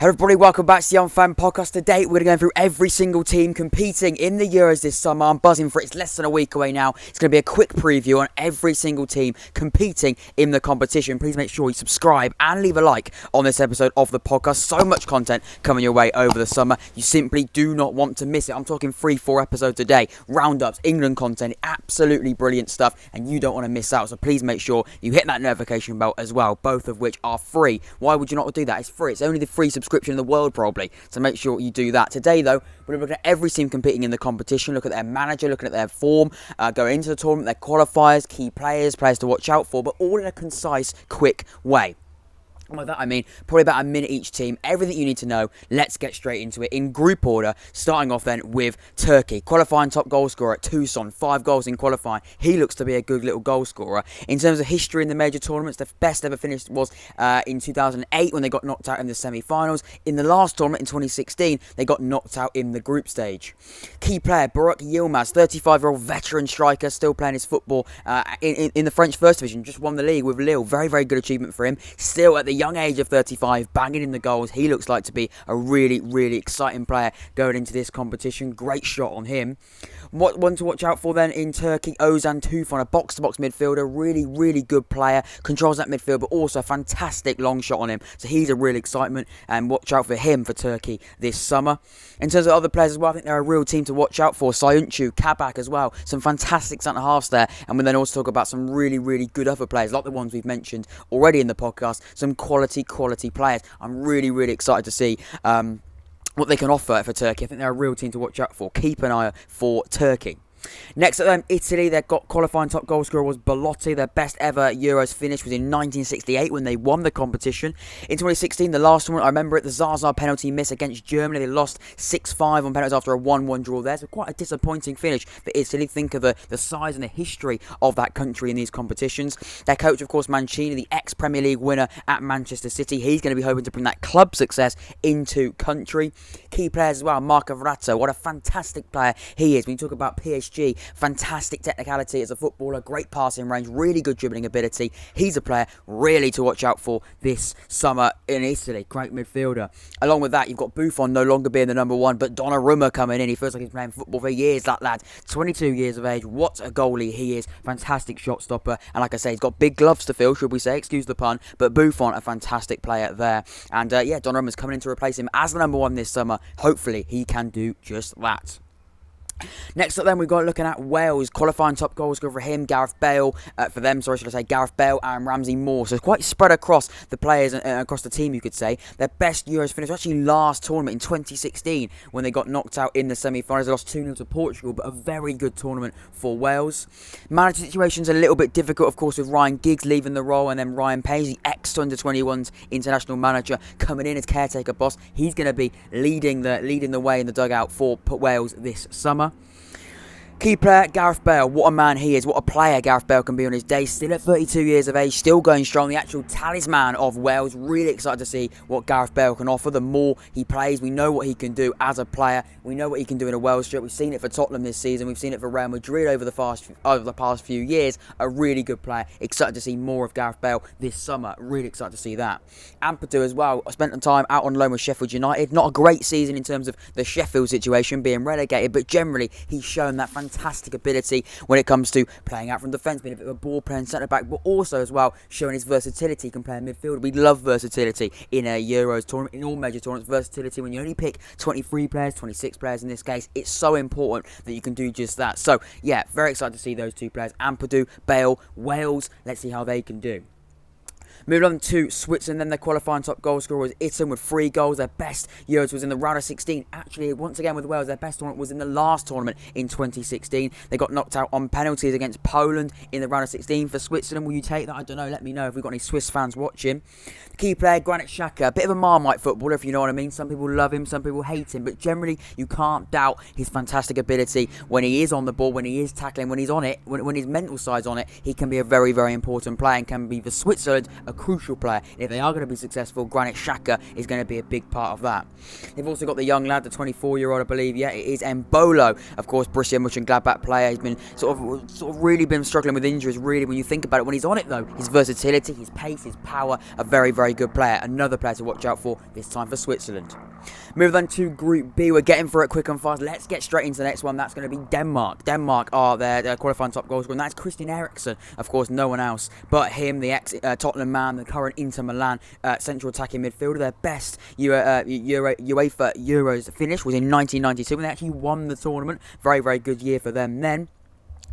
Hello everybody, welcome back to the Unfan Podcast. Today we're going to go through every single team competing in the Euros this summer. I'm buzzing for it. It's less than a week away now. It's going to be a quick preview on every single team competing in the competition. Please make sure you subscribe and leave a like on this episode of the podcast. So much content coming your way over the summer. You simply do not want to miss it. I'm talking 3-4 episodes a day, roundups, England content, absolutely brilliant stuff, and you don't want to miss out. So please make sure you hit that notification bell as well, both of which are free. Why would you not do that? It's free. It's only the free subscription in the world probably, so make sure you do that. Today though, we're looking at every team competing in the competition, look at their manager, looking at their form, going into the tournament, their qualifiers, key players to watch out for, but all in a concise, quick way. And by that I mean probably about a minute each team, everything you need to know. Let's get straight into it in group order, starting off then with Turkey. Qualifying top goal scorer at Tucson, 5 goals in qualifying. He looks to be a good little goal scorer. In terms of history in the major tournaments, the best ever finished was in 2008 when they got knocked out in the semi-finals. In the last tournament in 2016, they got knocked out in the group stage. Key player, Burak Yilmaz, 35-year-old veteran striker, still playing his football in the French First Division. Just won the league with Lille. Very, very good achievement for him. Still at the young age of 35, banging in the goals. He looks like to be a really, really exciting player going into this competition. Great shot on him. One to watch out for then in Turkey, Ozan Tufan, a box-to-box midfielder. Really, really good player. Controls that midfield, but also a fantastic long shot on him. So he's a real excitement, and watch out for him for Turkey this summer. In terms of other players as well, I think they're a real team to watch out for. Sayuncu, Kabak as well. Some fantastic centre-halves there. And we then also talk about some really, really good other players, like the ones we've mentioned already in the podcast. Some quality players. I'm really, really excited to see what they can offer for Turkey. I think they're a real team to watch out for. Keep an eye out for Turkey. Next up then, Italy. They've got qualifying top goal scorer was Belotti. Their best ever Euros finish was in 1968 when they won the competition. In 2016, the last one, I remember it, the Zaza penalty miss against Germany. They lost 6-5 on penalties after a 1-1 draw there. So quite a disappointing finish for Italy. Think of the size and the history of that country in these competitions. Their coach, of course, Mancini, the ex-Premier League winner at Manchester City. He's going to be hoping to bring that club success into country. Key players as well, Marco Verratti. What a fantastic player he is. When you talk about PSG, fantastic technicality as a footballer, great passing range, really good dribbling ability. He's a player really to watch out for this summer in Italy. Great midfielder. Along with that, you've got Buffon no longer being the number one, but Donnarumma coming in. He feels like he's playing football for years, that lad. 22 years of age. What a goalie he is. Fantastic shot stopper. And like I say, he's got big gloves to fill, should we say. Excuse the pun. But Buffon, a fantastic player there. And yeah, Donnarumma's coming in to replace him as the number one this summer. Hopefully, he can do just that. Next up then, we've got looking at Wales. Qualifying top goal scorer for him, Gareth Bale. Gareth Bale and Ramsey Moore. So it's quite spread across the players and across the team, you could say. Their best Euros finish was actually last tournament in 2016 when they got knocked out in the semi-finals. They lost 2-0 to Portugal, but a very good tournament for Wales. Manager situation's a little bit difficult, of course, with Ryan Giggs leaving the role, and then Ryan Page, the ex-under-21s international manager, coming in as caretaker boss. He's going to be leading the way in the dugout for Wales this summer. Key player, Gareth Bale. What a man he is. What a player Gareth Bale can be on his day. Still at 32 years of age. Still going strong. The actual talisman of Wales. Really excited to see what Gareth Bale can offer. The more he plays, we know what he can do as a player. We know what he can do in a Wales shirt. We've seen it for Tottenham this season. We've seen it for Real Madrid over the past few years. A really good player. Excited to see more of Gareth Bale this summer. Really excited to see that. Ampadu as well. I spent some time out on loan with Sheffield United. Not a great season in terms of the Sheffield situation being relegated, but generally he's shown that fantastic ability when it comes to playing out from defence, being a bit of a ball playing centre back, but also as well showing his versatility. He can play in midfield. We love versatility in a Euros tournament, in all major tournaments. Versatility, when you only pick 23 players, 26 players in this case, it's so important that you can do just that. So yeah, very excited to see those two players, Ampadu, Bale, Wales. Let's see how they can do. Moving on to Switzerland, then their qualifying top goal scorer was Itten with 3 goals. Their best Euros was in the round of 16. Actually, once again with Wales, their best tournament was in the last tournament in 2016. They got knocked out on penalties against Poland in the round of 16. For Switzerland, will you take that? I don't know. Let me know if we've got any Swiss fans watching. The key player, Granit Xhaka, a bit of a Marmite footballer, if you know what I mean. Some people love him, some people hate him, but generally you can't doubt his fantastic ability when he is on the ball, when he is tackling, when he's on it, when his mental side's on it. He can be a very, very important player and can be for Switzerland a a crucial player. And if they are going to be successful, Granit Xhaka is going to be a big part of that. They've also got the young lad, the 24-year-old, I believe. Yeah, it is Embolo, of course, Borussia Mönchengladbach player. He's been sort of really been struggling with injuries. Really, when you think about it, when he's on it though, his versatility, his pace, his power, a very, very good player. Another player to watch out for this time for Switzerland. Move on to Group B. We're getting through it quick and fast. Let's get straight into the next one. That's going to be Denmark. Denmark are their qualifying top goal scorer, and that's Christian Eriksen. Of course, no one else but him, the ex-Tottenham man, the current Inter Milan central attacking midfielder. Their best UEFA Euros finish was in 1992 when they actually won the tournament. Very, very good year for them then.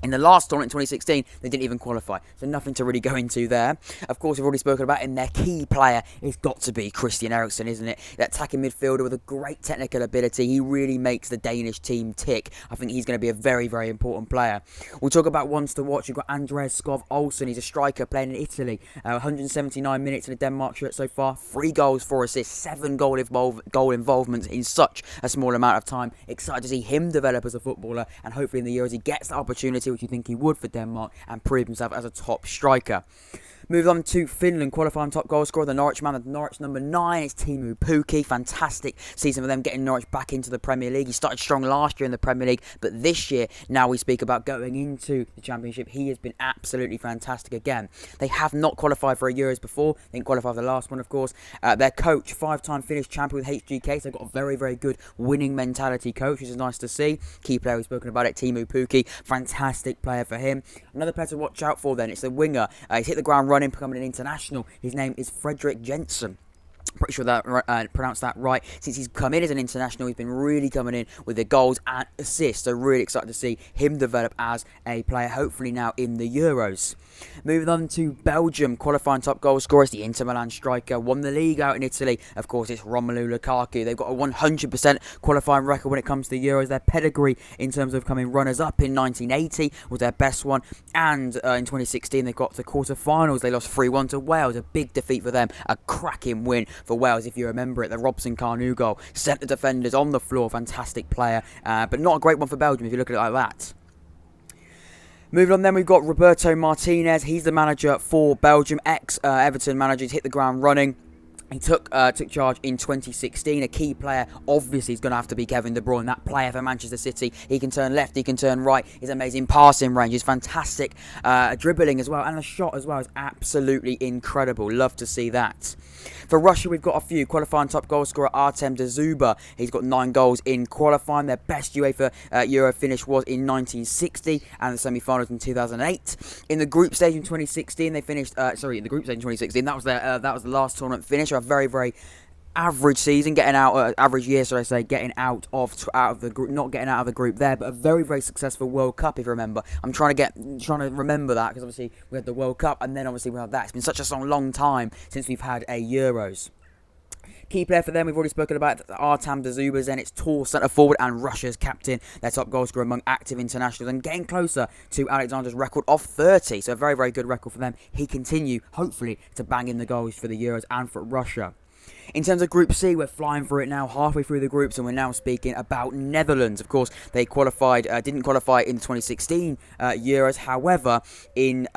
In the last tournament in 2016, they didn't even qualify, so nothing to really go into there. Of course, we've already spoken about him. Their key player has got to be Christian Eriksen, isn't it? That attacking midfielder with a great technical ability. He really makes the Danish team tick. I think he's going to be a very, very important player. We'll talk about ones to watch. You've got Andreas Skov Olsen. He's a striker playing in Italy. 179 minutes in a Denmark shirt so far. 3 goals, 4 assists, 7 goal involvements in such a small amount of time. Excited to see him develop as a footballer, and hopefully in the Euros he gets the opportunity which you think he would for Denmark and prove himself as a top striker. Move on to Finland, qualifying top goal scorer, the Norwich man, the Norwich number 9 is Teemu Pukki. Fantastic season for them, getting Norwich back into the Premier League. He started strong last year in the Premier League, but this year, now we speak about going into the Championship, he has been absolutely fantastic again. They have not qualified for a Euros before. They didn't qualify for the last one, of course. Their coach, 5-time Finnish champion with HGK, so they've got a very, very good winning mentality coach, which is nice to see. Key player, we've spoken about it, Teemu Pukki. Fantastic player for him. Another player to watch out for then, it's the winger. He's hit the ground running, becoming an international. His name is Fredrik Jensen. Pretty sure that pronounced that right. Since he's come in as an international, he's been really coming in with the goals and assists. So really excited to see him develop as a player, hopefully now in the Euros. Moving on to Belgium, qualifying top goal scorer is the Inter Milan striker. Won the league out in Italy. Of course, it's Romelu Lukaku. They've got a 100% qualifying record when it comes to the Euros. Their pedigree in terms of coming runners-up in 1980 was their best one. And in 2016, they got to quarter-finals. They lost 3-1 to Wales. A big defeat for them. A cracking win for Wales, if you remember it. The Robson Carnu goal sent the defenders on the floor. Fantastic player. But not a great one for Belgium if you look at it like that. Moving on then, we've got Roberto Martinez. He's the manager for Belgium, ex-Everton manager. He's hit the ground running. He took charge in 2016. A key player, obviously, is going to have to be Kevin De Bruyne, that player for Manchester City. He can turn left, he can turn right. His amazing passing range, his fantastic dribbling as well, and the shot as well is absolutely incredible. Love to see that. For Russia, we've got a few. Qualifying top goal scorer Artem Dzyuba. He's got 9 goals in qualifying. Their best UEFA Euro finish was in 1960 and the semi-finals in 2008. In the group stage in 2016, they finished. In the group stage in 2016, that was the last tournament finish. A very, very average season, average year, should I say, getting out of the group, not getting out of the group there, but a very, very successful World Cup, if you remember. I'm trying to remember that, because obviously we had the World Cup, and then obviously we had that. It's been such a long time since we've had a Euros. Key player for them, we've already spoken about Artem Dzyuba, then it's tall centre forward and Russia's captain, their top goal scorer among active internationals, and getting closer to Alexander's record of 30. So a very, very good record for them. He continue, hopefully, to bang in the goals for the Euros and for Russia. In terms of Group C, we're flying through it now, halfway through the groups, and we're now speaking about Netherlands. Of course, they didn't qualify in the 2016 Euros. However, in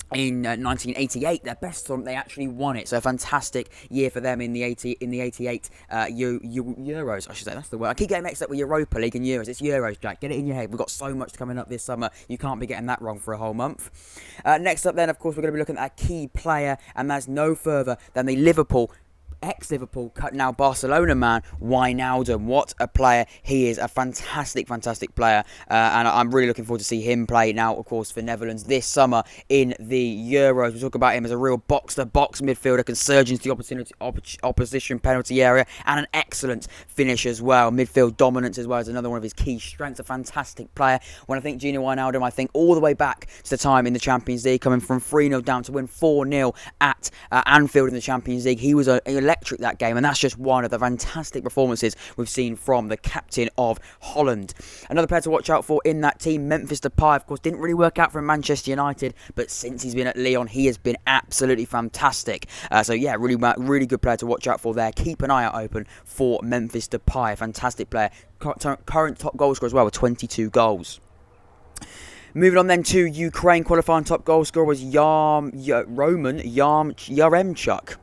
1988, their best tournament, they actually won it. So a fantastic year for them in the 88 Euros, I should say. That's the word. I keep getting mixed up with Europa League and Euros. It's Euros, Jack. Get it in your head. We've got so much coming up this summer. You can't be getting that wrong for a whole month. Next up then, of course, we're going to be looking at a key player, and that's no further than the ex-Liverpool, now Barcelona man, Wijnaldum. What a player he is. A fantastic, fantastic player. And I'm really looking forward to see him play now, of course, for Netherlands this summer in the Euros. We'll talk about him as a real box-to-box midfielder, can surge into the opposition penalty area, and an excellent finish as well. Midfield dominance as well is another one of his key strengths. A fantastic player. When I think Gini Wijnaldum, I think all the way back to the time in the Champions League, coming from 3-0 down to win 4-0 at Anfield in the Champions League. He was electric that game, and that's just one of the fantastic performances we've seen from the captain of Holland. Another player to watch out for in that team, Memphis Depay, of course, didn't really work out for Manchester United, but since he's been at Lyon, he has been absolutely fantastic. So yeah, really good player to watch out for there. Keep an eye out open for Memphis Depay, fantastic player. Current top goal scorer as well with 22 goals. Moving on then to Ukraine, qualifying top goal scorer was Roman Yaremchuk.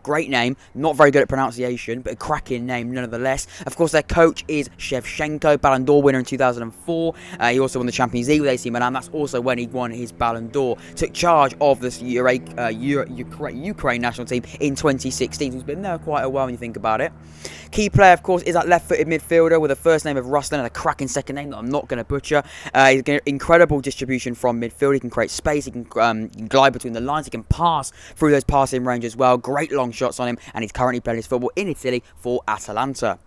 Great name, not very good at pronunciation, but a cracking name nonetheless. Of course, their coach is Shevchenko, Ballon d'Or winner in 2004. He also won the Champions League with AC Milan. That's also when he won his Ballon d'Or. Took charge of this Ukraine national team in 2016. He's been there quite a while when you think about it. Key player, of course, is that left-footed midfielder with a first name of Ruslan and a cracking second name that I'm not going to butcher. He's got incredible distribution from midfield. He can create space. He can glide between the lines. He can pass through those passing range as well. Great long shots on him, and he's currently playing his football in Italy for Atalanta.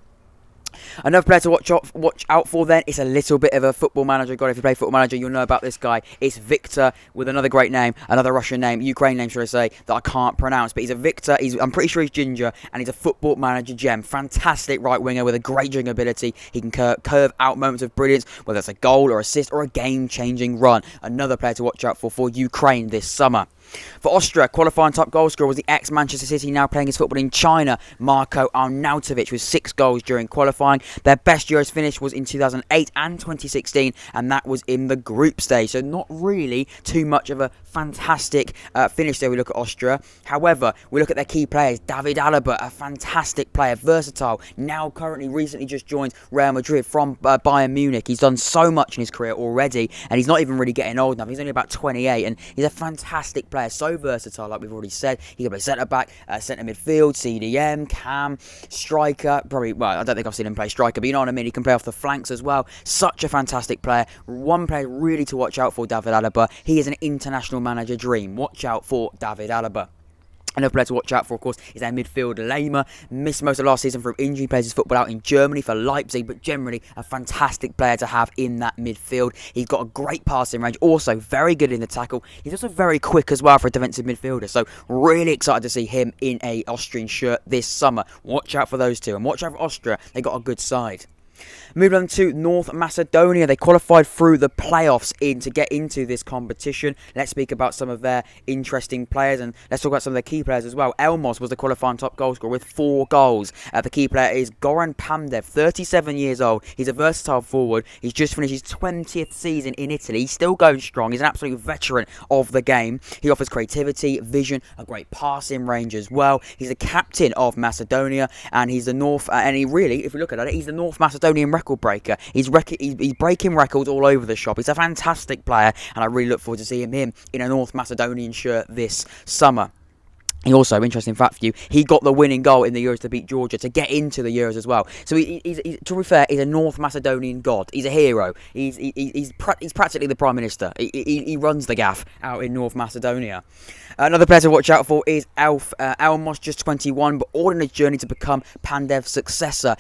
Another player to watch out for then, it's a little bit of a football manager guy. If you play football manager, you'll know about this guy. It's Victor, with another great name, another Russian name, Ukraine name should I say, that I can't pronounce. But he's a Victor, I'm pretty sure he's ginger, and he's a football manager gem. Fantastic right winger with a great dribbling ability. He can curve out moments of brilliance, whether it's a goal or assist or a game-changing run. Another player to watch out for Ukraine this summer. For Austria, qualifying top goal scorer was the ex-Manchester City, now playing his football in China, Marko Arnautovic, with 6 goals during qualifying. Their best Euros finish was in 2008 and 2016, and that was in the group stage. So not really too much of a fantastic finish there we look at Austria. However, we look at their key players. David Alaba, a fantastic player, versatile, now currently recently just joined Real Madrid from Bayern Munich. He's done so much in his career already, and he's not even really getting old enough. He's only about 28, and he's a fantastic player. So versatile, like we've already said. He can play centre back, centre midfield, CDM, cam, striker. Probably, well, I don't think I've seen him play striker, but you know what I mean. He can play off the flanks as well. Such a fantastic player. One player really to watch out for, David Alaba. He is an international manager dream. Watch out for David Alaba. Another player to watch out for, of course, is their midfielder, Lehmer. Missed most of last season through injury. Plays his football out in Germany for Leipzig, but generally a fantastic player to have in that midfield. He's got a great passing range, also very good in the tackle. He's also very quick as well for a defensive midfielder, so really excited to see him in a Austrian shirt this summer. Watch out for those two, and watch out for Austria. They got a good side. Moving on to North Macedonia, they qualified through the playoffs to get into this competition. Let's speak about some of their interesting players, and let's talk about some of their key players as well. Elmos was the qualifying top goal scorer with 4 goals. The key player is Goran Pandev, 37 years old. He's a versatile forward. He's just finished his 20th season in Italy. He's still going strong. He's an absolute veteran of the game. He offers creativity, vision, a great passing range as well. He's the captain of Macedonia, and he's the North, and he really, if we look at it, he's the North Macedonian record breaker. He's breaking records all over the shop. He's a fantastic player, and I really look forward to seeing him in a North Macedonian shirt this summer. He also, interesting fact for you, he got the winning goal in the Euros to beat Georgia to get into the Euros as well. So he's to be fair, he's a North Macedonian god. He's a hero. He's practically the Prime Minister. He runs the gaff out in North Macedonia. Another player to watch out for is Elmos, just 21, but all in his journey to become Pandev's successor.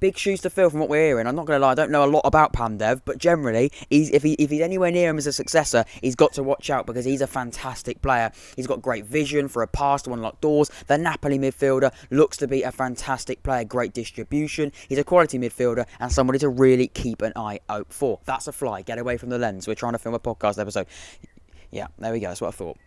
Big shoes to fill from what we're hearing. I'm not going to lie, I don't know a lot about Pandev, but generally, if he's anywhere near him as a successor, he's got to watch out because he's a fantastic player. He's got great vision for a pass to unlock doors. The Napoli midfielder looks to be a fantastic player, great distribution. He's a quality midfielder and somebody to really keep an eye out for. That's a fly. Get away from the lens. We're trying to film a podcast episode. Yeah, there we go. That's what I thought.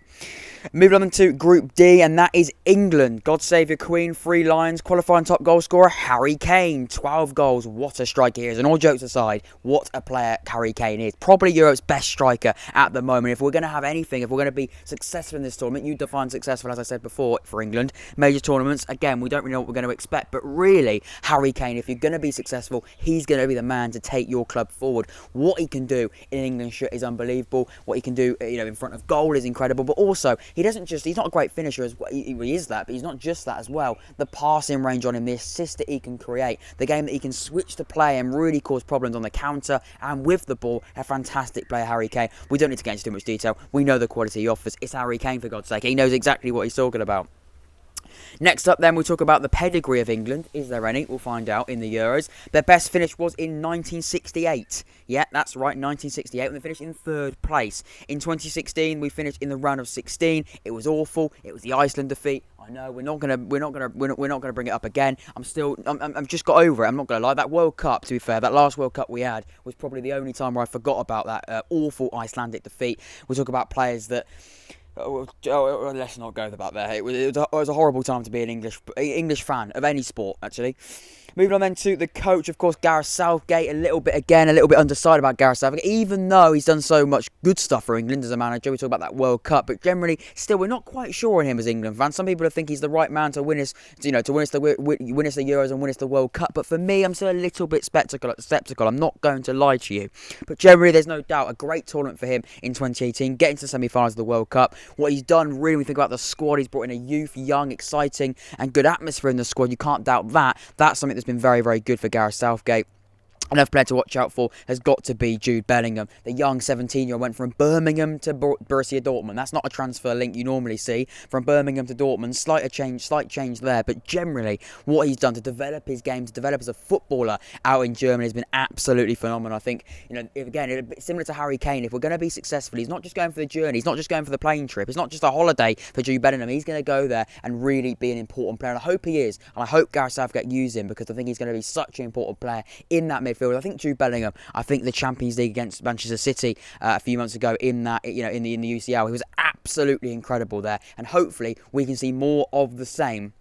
Moving on to Group D, and that is England. God save your Queen, 3 Lions. Qualifying top goal scorer, Harry Kane. 12 goals. What a striker he is. And all jokes aside, what a player Harry Kane is. Probably Europe's best striker at the moment. If we're going to have anything, if we're going to be successful in this tournament, you define successful, as I said before, for England. Major tournaments, again, we don't really know what we're going to expect. But really, Harry Kane, if you're going to be successful, he's going to be the man to take your club forward. What he can do in an England shirt is unbelievable. What he can do, in front of goal is incredible. But also, he's not a great finisher as well. He is that, but he's not just that as well. The passing range on him, the assist that he can create, the game that he can switch to play and really cause problems on the counter and with the ball. A fantastic player, Harry Kane. We don't need to get into too much detail. We know the quality he offers. It's Harry Kane, for God's sake. He knows exactly what he's talking about. Next up then, we'll talk about the pedigree of England. Is there any? We'll find out in the Euros. Their best finish was in 1968. Yeah, that's right, 1968, when they finished in 3rd place. In 2016, we finished in the round of 16. It was awful. It was the Iceland defeat. I know we're not gonna bring it up again. I'm just got over it. I'm not gonna lie. That World Cup, to be fair, that last World Cup we had was probably the only time where I forgot about that awful Icelandic defeat. We'll talk about players that. Let's not go about that. It was a horrible time to be an English fan of any sport, actually. Moving on then to the coach, of course, Gareth Southgate. A little bit undecided about Gareth Southgate, even though he's done so much good stuff for England as a manager. We talk about that World Cup, but generally, still, we're not quite sure on him as England fans. Some people think he's the right man to win us, to win us the Euros and win us the World Cup. But for me, I'm still a little bit skeptical. I'm not going to lie to you. But generally, there's no doubt a great tournament for him in 2018, getting to the semi-finals of the World Cup. What he's done, really, when we think about the squad, he's brought in a youth, young, exciting, and good atmosphere in the squad. You can't doubt that. That's something that's been very, very good for Gareth Southgate. Another player to watch out for has got to be Jude Bellingham. The young 17-year-old went from Birmingham to Borussia Dortmund. That's not a transfer link you normally see. From Birmingham to Dortmund, slight change there. But generally, what he's done to develop his game, to develop as a footballer out in Germany has been absolutely phenomenal. I think, again, a bit similar to Harry Kane. If we're going to be successful, he's not just going for the journey. He's not just going for the plane trip. It's not just a holiday for Jude Bellingham. He's going to go there and really be an important player. And I hope he is. And I hope Gareth Southgate uses him, because I think he's going to be such an important player in that midfield. I think Jude Bellingham, I think the Champions League against Manchester City a few months ago in that, in the UCL, he was absolutely incredible there, and hopefully we can see more of the same.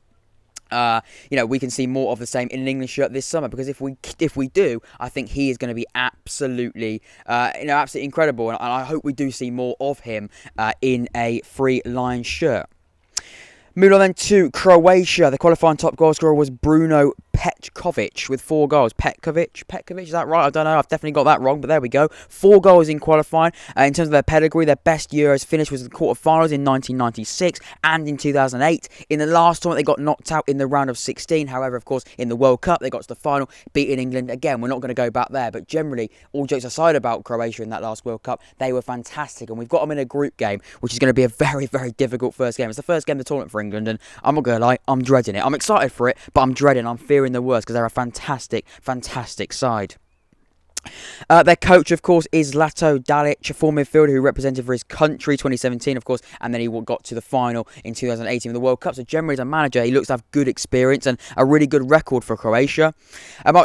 We can see more of the same in an England shirt this summer, because if we do, I think he is going to be absolutely incredible, and I hope we do see more of him in a Free Lion shirt. Moving on then to Croatia. The qualifying top goal scorer was Bruno Petkovic with 4 goals. Petkovic, is that right? I don't know. I've definitely got that wrong, but there we go. 4 goals in qualifying. In terms of their pedigree, their best Euros finish was the quarterfinals in 1996 and in 2008. In the last tournament, they got knocked out in the round of 16. However, of course, in the World Cup, they got to the final, beating England. Again, we're not going to go back there, but generally, all jokes aside about Croatia in that last World Cup, they were fantastic, and we've got them in a group game, which is going to be a very, very difficult first game. It's the first game of the tournament for England, and I'm not going to lie, I'm dreading it. I'm excited for it, but I'm fearing the worst, because they're a fantastic, fantastic side. Their coach, of course, is Zlato Dalic, a former midfielder who represented for his country 2017, of course, and then he got to the final in 2018 of the World Cup. So generally, as a manager, he looks to have good experience and a really good record for Croatia.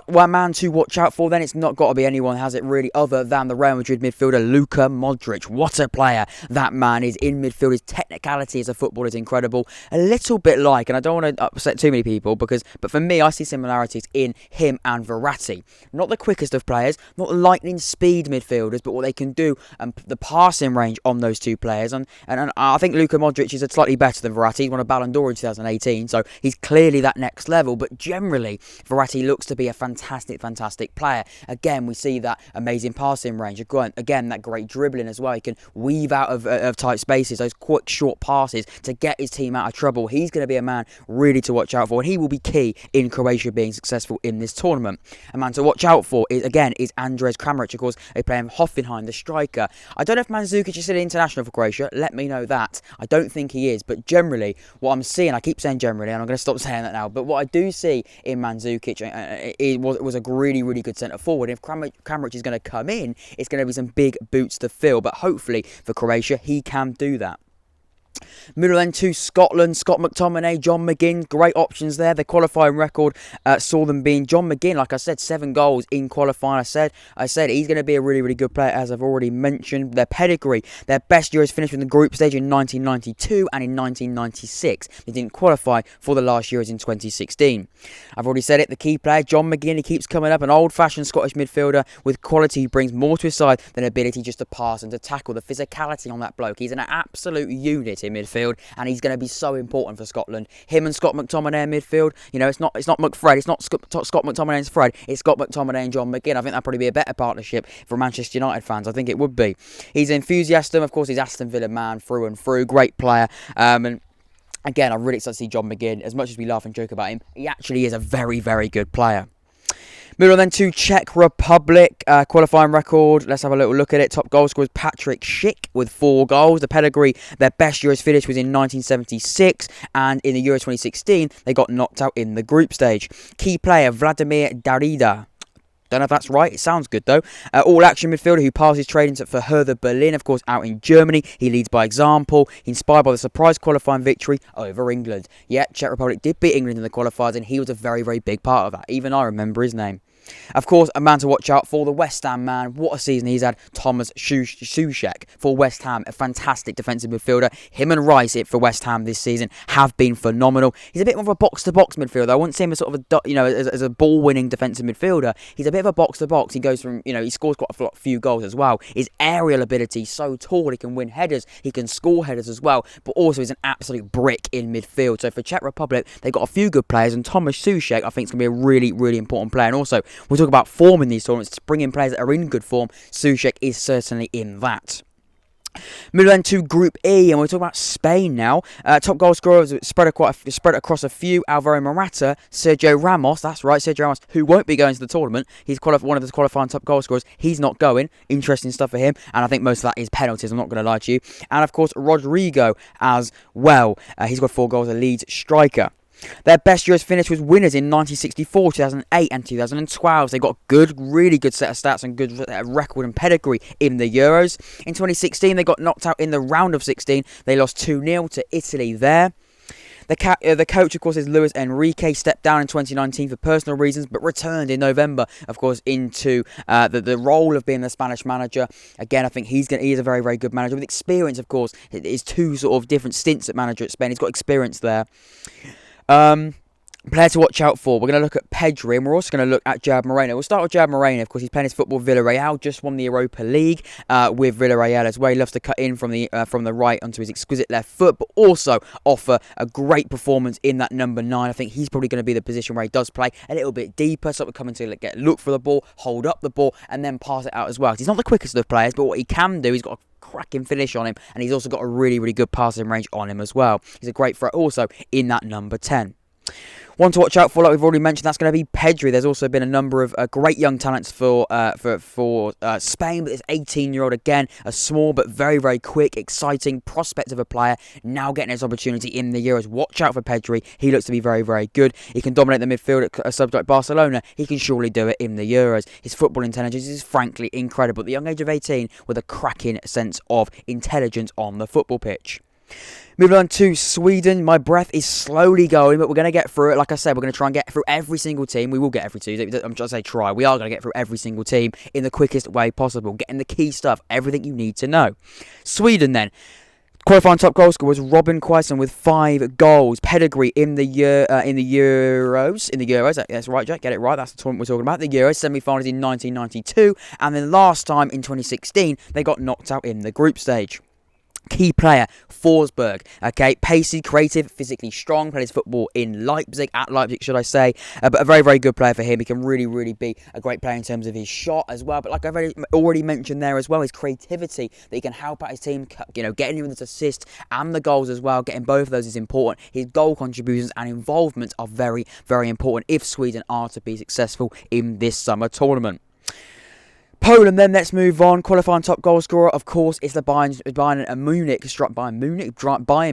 One man to watch out for, then, it's not got to be anyone who has it really other than the Real Madrid midfielder Luka Modric. What a player that man is in midfield. His technicality as a footballer is incredible. A little bit like, and I don't want to upset too many people, but for me, I see similarities in him and Verratti. Not the quickest of players, not lightning speed midfielders, but what they can do and the passing range on those two players. And I think Luka Modric is slightly better than Verratti. He won a Ballon d'Or in 2018, so he's clearly that next level. But generally, Verratti looks to be a fantastic, fantastic player. Again, we see that amazing passing range. Again, that great dribbling as well. He can weave out of tight spaces, those quick, short passes to get his team out of trouble. He's going to be a man really to watch out for, and he will be key in Croatia being successful in this tournament. A man to watch out for is Andres Kramaric, of course. They play him Hoffenheim, the striker. I don't know if Mandzukic is still international for Croatia. Let me know that. I don't think he is, but generally, what I'm seeing, I keep saying generally, and I'm going to stop saying that now, but what I do see in Mandzukic was a really, really good centre forward. If Kramaric is going to come in, it's going to be some big boots to fill, but hopefully for Croatia, he can do that. Middle end to Scotland. Scott McTominay, John McGinn, great options there. The qualifying record saw them being John McGinn, like I said, 7 goals in qualifying. I said he's going to be a really, really good player, as I've already mentioned. Their pedigree, their best Euros finished in the group stage in 1992 and in 1996. They didn't qualify for the last Euros in 2016. I've already said it, the key player, John McGinn, he keeps coming up, an old-fashioned Scottish midfielder with quality who brings more to his side than ability just to pass and to tackle. The physicality on that bloke, he's an absolute unit in midfield, and he's going to be so important for Scotland. Him and Scott McTominay in midfield, it's not McFred, it's not Scott McTominay and Fred, it's Scott McTominay and John McGinn. I think that'd probably be a better partnership for Manchester United fans. I think it would be. He's enthusiastic, of course. He's Aston Villa man through and through, great player. And again, I'm really excited to see John McGinn. As much as we laugh and joke about him, he actually is a very, very good player. Moving on then to Czech Republic, qualifying record. Let's have a little look at it. Top goal scorer was Patrick Schick with 4 goals. The pedigree, their best Euros finish was in 1976, and in the Euro 2016, they got knocked out in the group stage. Key player, Vladimir Darida. Don't know if that's right. It sounds good, though. All-action midfielder who passes training for Hertha Berlin, of course, out in Germany. He leads by example. Inspired by the surprise qualifying victory over England. Yeah, Czech Republic did beat England in the qualifiers, and he was a very, very big part of that. Even I remember his name. Of course, a man to watch out for, the West Ham man. What a season he's had. Thomas Soucek for West Ham, a fantastic defensive midfielder. Him and Rice for West Ham this season have been phenomenal. He's a bit more of a box-to-box midfielder. I wouldn't say him as sort of as a ball-winning defensive midfielder. He's a bit of a box-to-box. He goes from, he scores quite a few goals as well. His aerial ability, so tall, he can win headers, he can score headers as well, but also he's an absolute brick in midfield. So for Czech Republic, they've got a few good players, and Thomas Soucek, I think, is going to be a really, really important player. And also, we'll talk about form in these tournaments, to bring in players that are in good form. Soucek is certainly in that. Moving on to Group E, and we're talking about Spain now. Top goal scorers spread across a few: Alvaro Morata, Sergio Ramos. That's right, Sergio Ramos, who won't be going to the tournament. He's one of the qualifying top goal scorers. He's not going. Interesting stuff for him, and I think most of that is penalties. I'm not going to lie to you. And of course, Rodrigo as well. He's got 4 goals, a Leeds striker. Their best Euros finish was winners in 1964, 2008 and 2012. They got really good set of stats and good record and pedigree in the Euros. In 2016, they got knocked out in the round of 16. They lost 2-0 to Italy there. The coach, of course, is Luis Enrique. Stepped down in 2019 for personal reasons, but returned in November, of course, into the role of being the Spanish manager. Again, I think he is a very, very good manager with experience, of course. It is 2 sort of different stints at manager at Spain. He's got experience there. Player to watch out for. We're going to look at Pedri, and we're also going to look at Gerard Moreno. We'll start with Gerard Moreno. Of course, he's playing his football Villarreal. Just won the Europa League with Villarreal as well. He loves to cut in from the right onto his exquisite left foot, but also offer a great performance in that number 9. I think he's probably going to be the position where he does play a little bit deeper, sort of coming to look for the ball, hold up the ball, and then pass it out as well. He's not the quickest of players, but what he can do, he's got a cracking finish on him, and he's also got a really, really good passing range on him as well. He's a great threat also in that number 10. One to watch out for, like we've already mentioned, that's going to be Pedri. There's also been a number of great young talents for Spain, but this 18-year-old, again, a small but very, very quick, exciting prospect of a player, now getting his opportunity in the Euros. Watch out for Pedri. He looks to be very, very good. He can dominate the midfield at a sub like Barcelona. He can surely do it in the Euros. His football intelligence is frankly incredible. At the young age of 18, with a cracking sense of intelligence on the football pitch. Moving on to Sweden. My breath is slowly going, but we're going to get through it. Like I said, we're going to try and get through every single team. We will get every team. I'm just saying try. We are going to get through every single team in the quickest way possible, getting the key stuff, everything you need to know. Sweden then. Qualifying top goal scorer was Robin Quaison with 5 goals. Pedigree in the Euros. That's right, Jack. Get it right. That's the tournament we're talking about. The Euros semi-finals in 1992, and then last time in 2016 they got knocked out in the group stage. Key player, Forsberg. Okay, pacey, creative, physically strong. Played his football in Leipzig, should I say. But a very, very good player for him. He can really, really be a great player in terms of his shot as well. But like I've already mentioned there as well, his creativity, that he can help out his team, getting him the assists and the goals as well. Getting both of those is important. His goal contributions and involvement are very, very important if Sweden are to be successful in this summer tournament. Poland then, let's move on. Qualifying top goal scorer, of course, is the Bayern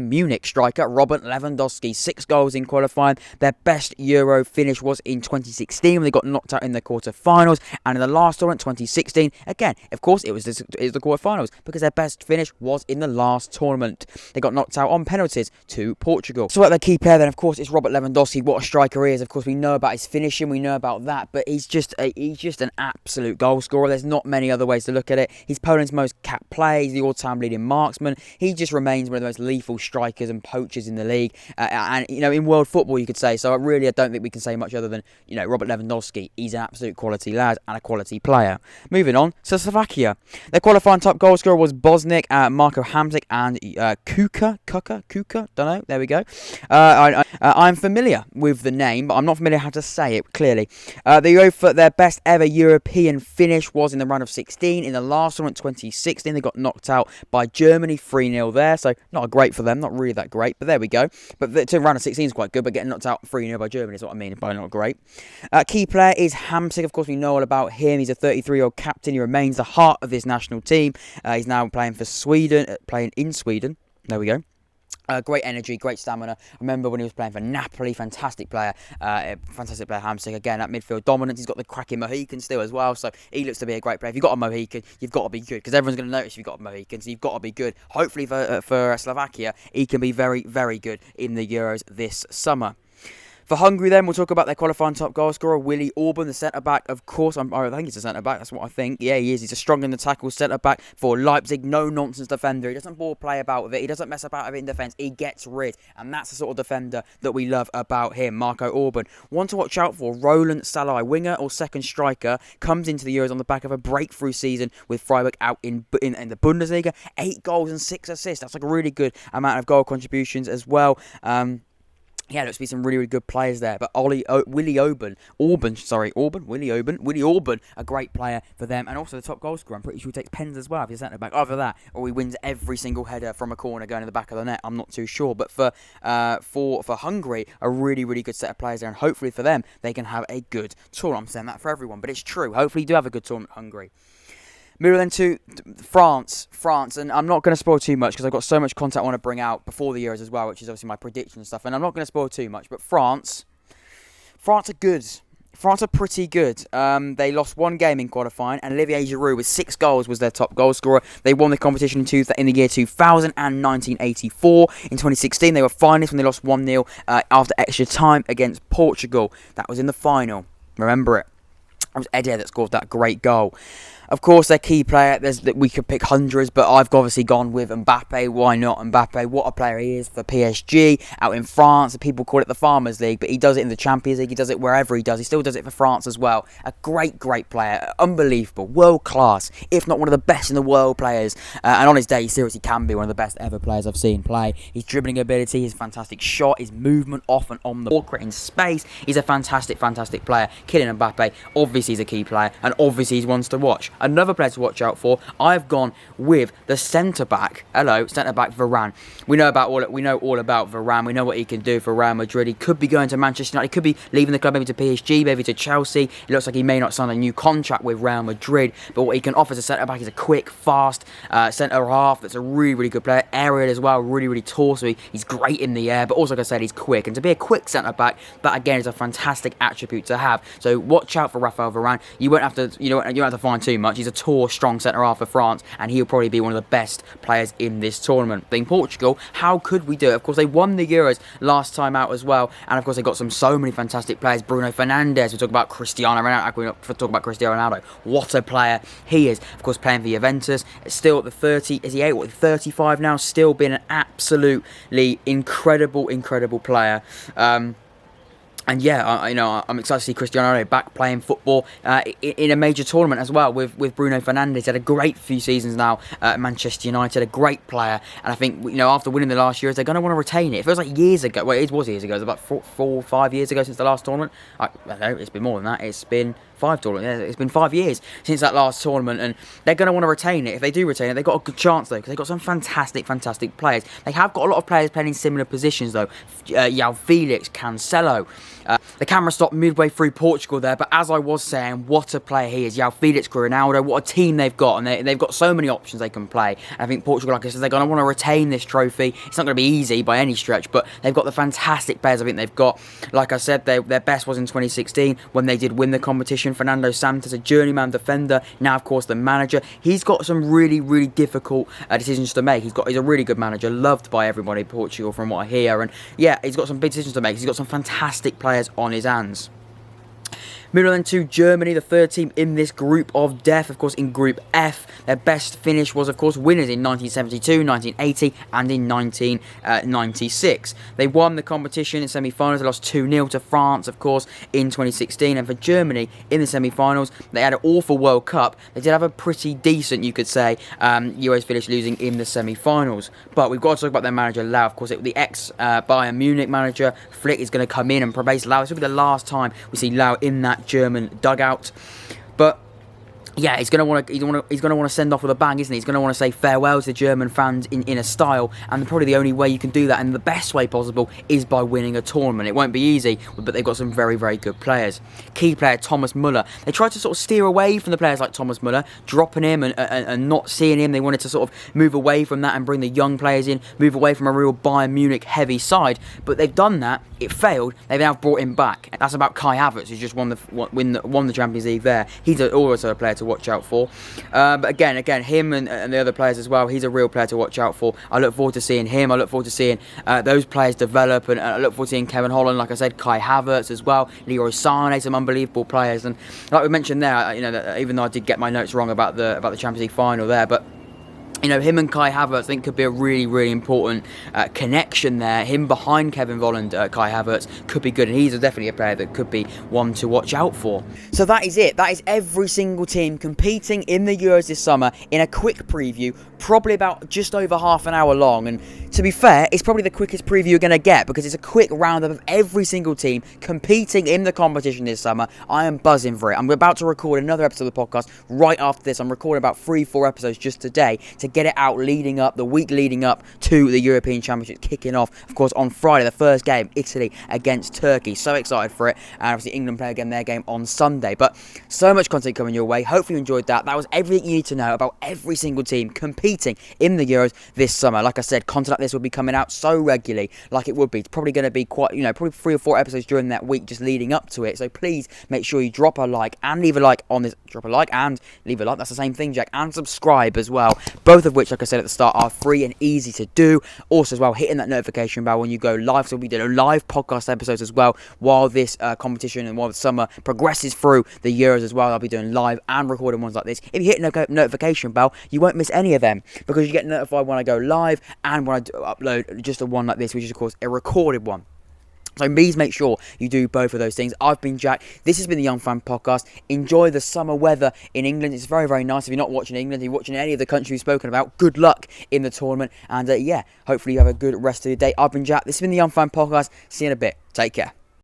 Munich striker, Robert Lewandowski. 6 goals in qualifying. Their best Euro finish was in 2016 when they got knocked out in the quarter-finals. And in the last tournament, 2016, again, of course, it was the quarter-finals because their best finish was in the last tournament. They got knocked out on penalties to Portugal. So, their key player then, of course, is Robert Lewandowski. What a striker he is. Of course, we know about his finishing, we know about that, but he's just an absolute goal scorer. There's not many other ways to look at it. He's Poland's most capped player. He's the all-time leading marksman. He just remains one of the most lethal strikers and poachers in the league. And in world football, you could say. So I don't think we can say much other than, Robert Lewandowski. He's an absolute quality lad and a quality player. Moving on to Slovakia. Their qualifying top goal scorer was Bosnik, Marko Hamsik, and Kuka. Don't know. There we go. I'm familiar with the name, but I'm not familiar how to say it clearly. Their best ever European finish was in the round of 16. In the last one, 2016, they got knocked out by Germany 3-0 there. So not great for them, not really that great, but there we go. But the round of 16 is quite good, but getting knocked out 3-0 by Germany is what I mean by not great. Key player is Hamsik. Of course, we know all about him. He's a 33-year-old captain. He remains the heart of this national team. He's now playing for Sweden, playing in Sweden. There we go. Great energy, great stamina. I remember when he was playing for Napoli, fantastic player Hamsik. Again, at midfield dominance, he's got the cracking Mohican still as well, so he looks to be a great player. If you've got a Mohican, you've got to be good, because everyone's going to notice if you've got a Mohican, so you've got to be good. Hopefully for Slovakia, he can be very, very good in the Euros this summer. For Hungary, then, we'll talk about their qualifying top goal scorer, Willi Orban, the centre-back. Of course, I think he's a centre-back. That's what I think. Yeah, he is. He's a strong in the tackle centre-back for Leipzig. No-nonsense defender. He doesn't ball play about with it. He doesn't mess about with it in defence. He gets rid. And that's the sort of defender that we love about him, Marco Orban. One to watch out for, Roland Salai, winger or second striker, comes into the Euros on the back of a breakthrough season with Freiburg out in the Bundesliga. 8 goals and 6 assists. That's like a really good amount of goal contributions as well. Yeah, looks to be some really, really good players there. But Willi Orban, a great player for them. And also the top goal scorer, I'm pretty sure he takes pens as well if he's centre-back. Either that, or he wins every single header from a corner going to the back of the net. I'm not too sure. But for Hungary, a really, really good set of players there. And hopefully for them, they can have a good tournament. I'm saying that for everyone, but it's true. Hopefully you do have a good tournament, Hungary. Moving then to France, and I'm not going to spoil too much because I've got so much content I want to bring out before the Euros as well, which is obviously my prediction and stuff, and I'm not going to spoil too much, but France are good. France are pretty good. They lost one game in qualifying, and Olivier Giroud with 6 goals was their top goal scorer. They won the competition in the year 2000 and 1984. In 2016, they were finalists when they lost 1-0 after extra time against Portugal. That was in the final. Remember it. It was Eder that scored that great goal. Of course, their key player, we could pick hundreds, but I've obviously gone with Mbappe. Why not Mbappe? What a player he is for PSG out in France. People call it the Farmers League, but he does it in the Champions League. He does it wherever he does. He still does it for France as well. A great, great player. Unbelievable. World class. If not one of the best in the world players. And on his day, he seriously can be one of the best ever players I've seen play. His dribbling ability, his fantastic shot, his movement off and on the ball, creating space. He's a fantastic, fantastic player. Kylian Mbappe, obviously he's a key player, and obviously he's one to watch. Another player to watch out for, I've gone with the centre-back. Centre-back Varane. We know all about Varane. We know what he can do for Real Madrid. He could be going to Manchester United. He could be leaving the club, maybe to PSG, maybe to Chelsea. It looks like he may not sign a new contract with Real Madrid. But what he can offer as a centre-back is a quick, fast centre-half that's a really, really good player. Aerial as well, really, really tall. So he's great in the air. But also, like I said, he's quick. And to be a quick centre-back, that again is a fantastic attribute to have. So watch out for Raphael Varane. You won't have to find too much. He's a tall, strong centre-half for France, and he'll probably be one of the best players in this tournament. Being Portugal, how could we do it? Of course, they won the Euros last time out as well, and of course, they got so many fantastic players. Bruno Fernandes, we talk about Cristiano Ronaldo. What a player he is. Of course, playing for Juventus, still at the 30, is he 35 now? Still being an absolutely incredible player. And yeah, I'm excited to see Cristiano Ronaldo back playing football in a major tournament as well with Bruno Fernandes. He had a great few seasons now at Manchester United, a great player. And I think, after winning the last Euros, they're going to want to retain it. It feels like years ago. Well, it was years ago. It was about 4 or 5 years ago since the last tournament. I don't know, it's been more than that. It's been 5 tournaments. It's been 5 years since that last tournament, and they're going to want to retain it. If they do retain it, they've got a good chance though, because they've got some fantastic players. They have got a lot of players playing in similar positions though. João Felix, Cancelo. The camera stopped midway through Portugal there, but as I was saying, what a player he is. João Felix, Ronaldo, what a team they've got, and they've got so many options they can play. And I think Portugal, like I said, they're going to want to retain this trophy. It's not going to be easy by any stretch, but they've got the fantastic players I think they've got. Like I said, their best was in 2016 when they did win the competition. Fernando Santos, a journeyman defender, now of course the manager. He's got some really, really difficult decisions to make. He's a really good manager, loved by everybody in Portugal from what I hear. And yeah, he's got some big decisions to make. He's got some fantastic players on his hands. Moving on to Germany, the third team in this group of death. Of course, in Group F, their best finish was, of course, winners in 1972, 1980, and in 1996. They won the competition in semi-finals. They lost 2-0 to France, of course, in 2016. And for Germany, in the semi-finals, they had an awful World Cup. They did have a pretty decent, you could say, Euros finish, losing in the semi-finals. But we've got to talk about their manager, Lau. Of course, the ex-Bayern Munich manager, Flick, is going to come in and replace Lau. This will be the last time we see Lau in that German dugout. But yeah, he's going to want to send off with a bang, isn't he? He's going to want to say farewell to the German fans in a style, and probably the only way you can do that, and the best way possible, is by winning a tournament. It won't be easy, but they've got some very, very good players. Key player Thomas Muller. They tried to sort of steer away from the players like Thomas Muller, dropping him and not seeing him. They wanted to sort of move away from that and bring the young players in, move away from a real Bayern Munich heavy side. But they've done that, it failed, they've now brought him back. That's about Kai Havertz, who's just won the Champions League there. He's also a player to watch out for. But again, him and the other players as well, he's a real player to watch out for. I look forward to seeing him. I look forward to seeing those players develop, and I look forward to seeing Kevin Holland, like I said, Kai Havertz as well, Leroy Sané, some unbelievable players. And like we mentioned there, even though I did get my notes wrong about the Champions League final there, but him and Kai Havertz, I think, could be a really, really important connection there. Him behind Kevin Volland, Kai Havertz, could be good, and he's definitely a player that could be one to watch out for. So that is it. That is every single team competing in the Euros this summer in a quick preview, probably about just over half an hour long. And to be fair, it's probably the quickest preview you're going to get, because it's a quick roundup of every single team competing in the competition this summer. I am buzzing for it. I'm about to record another episode of the podcast right after this. I'm recording about 3-4 episodes just today to get it out the week leading up to the European Championships kicking off, of course, on Friday, the first game, Italy against Turkey. So excited for it. And obviously England play again their game on Sunday. But so much content coming your way. Hopefully you enjoyed that. That was everything you need to know about every single team competing in the Euros this summer. Like I said, content like this will be coming out so regularly, like it would be. It's probably going to be quite, probably 3 or 4 episodes during that week just leading up to it. So please make sure you drop a like and leave a like on this. Drop a like and leave a like. That's the same thing, Jack. And subscribe as well. Both of which, like I said at the start, are free and easy to do. Also as well, hitting that notification bell when you go live. So we'll be doing live podcast episodes as well while this competition and while the summer progresses through the Euros as well. I'll be doing live and recording ones like this. If you hit the notification bell, you won't miss any of them, because you get notified when I go live and when I upload just a one like this, which is of course a recorded one. So please make sure you do both of those things. I've been Jack. This has been the Young Fan Podcast. Enjoy the summer weather in England. It's very, very nice. If you're not watching England, if you're watching any of the countries we've spoken about, good luck in the tournament. And hopefully you have a good rest of your day. I've been Jack. This has been the Young Fan Podcast. See you in a bit. Take care.